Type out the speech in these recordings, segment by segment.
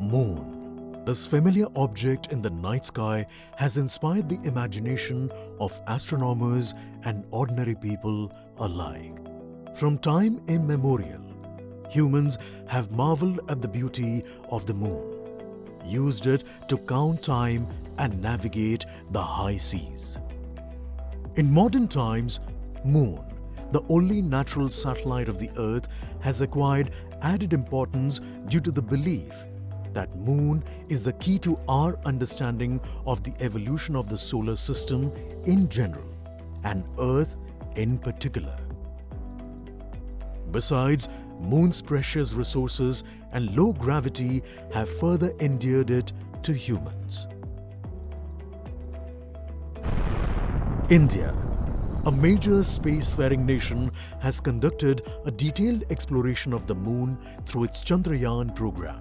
Moon. This familiar object in the night sky has inspired the imagination of astronomers and ordinary people alike. From time immemorial, humans have marveled at the beauty of the moon, used it to count time and navigate the high seas. In modern times, Moon, the only natural satellite of the Earth, has acquired added importance due to the belief that Moon is the key to our understanding of the evolution of the solar system in general and Earth in particular. Besides, Moon's precious resources and low gravity have further endeared it to humans. India, a major spacefaring nation, has conducted a detailed exploration of the Moon through its Chandrayaan program.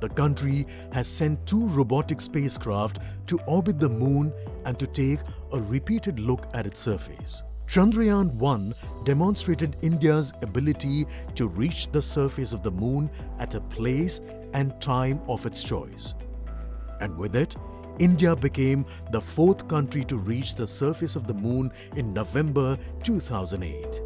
The country has sent 2 robotic spacecraft to orbit the Moon and to take a repeated look at its surface. Chandrayaan-3 demonstrated India's ability to reach the surface of the Moon at a place and time of its choice. And with it, India became the 4th country to reach the surface of the Moon in November 2008.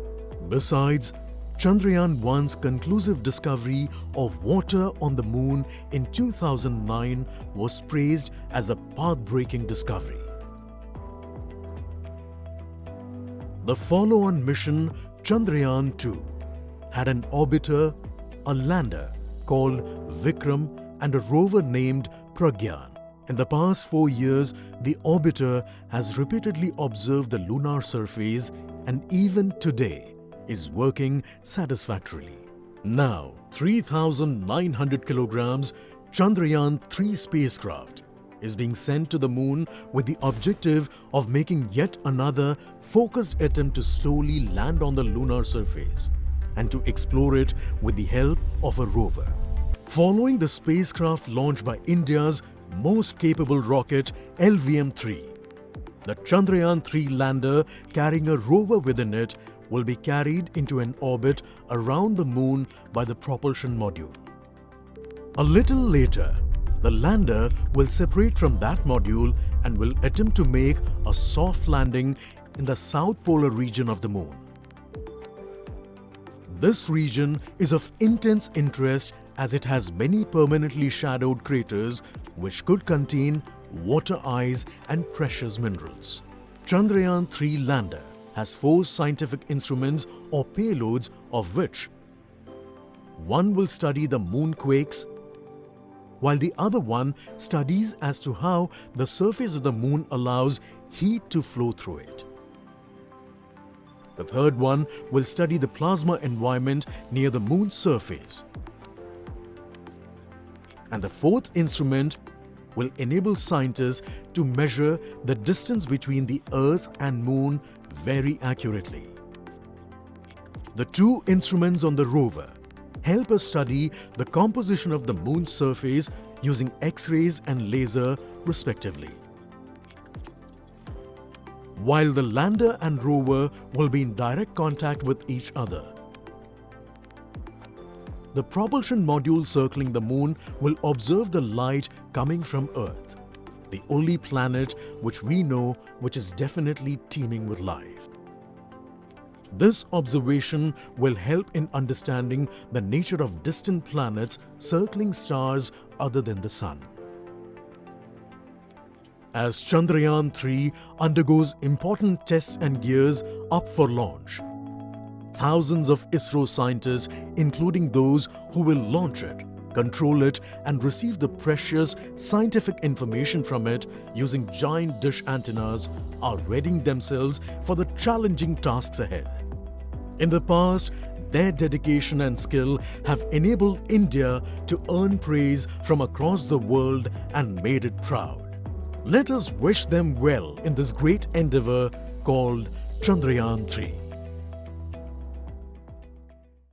Besides, Chandrayaan-1's conclusive discovery of water on the Moon in 2009 was praised as a path-breaking discovery. The follow-on mission, Chandrayaan-2, had an orbiter, a lander called Vikram, and a rover named Pragyan. In the past 4 years, the orbiter has repeatedly observed the lunar surface and even today is working satisfactorily. Now, 3,900 kilograms Chandrayaan-3 spacecraft is being sent to the Moon with the objective of making yet another focused attempt to slowly land on the lunar surface and to explore it with the help of a rover. Following the spacecraft launch by India's most capable rocket LVM-3, the Chandrayaan-3 lander carrying a rover within it will be carried into an orbit around the Moon by the propulsion module. A little later, the lander will separate from that module and will attempt to make a soft landing in the south polar region of the Moon. This region is of intense interest as it has many permanently shadowed craters which could contain water ice and precious minerals. Chandrayaan-3 lander has 4 scientific instruments or payloads, of which one will study the moonquakes, while the other one studies as to how the surface of the Moon allows heat to flow through it. The third one will study the plasma environment near the Moon's surface. And the 4th instrument will enable scientists to measure the distance between the Earth and Moon very accurately. The 2 instruments on the rover help us study the composition of the Moon's surface using X-rays and laser respectively. While the lander and rover will be in direct contact with each other, the propulsion module circling the Moon will observe the light coming from Earth, the only planet which we know which is definitely teeming with life. This observation will help in understanding the nature of distant planets circling stars other than the Sun. As Chandrayaan-3 undergoes important tests and gears up for launch, thousands of ISRO scientists, including those who will launch it, control it, and receive the precious scientific information from it using giant dish antennas, are readying themselves for the challenging tasks ahead. In the past, their dedication and skill have enabled India to earn praise from across the world and made it proud. Let us wish them well in this great endeavor called Chandrayaan-3.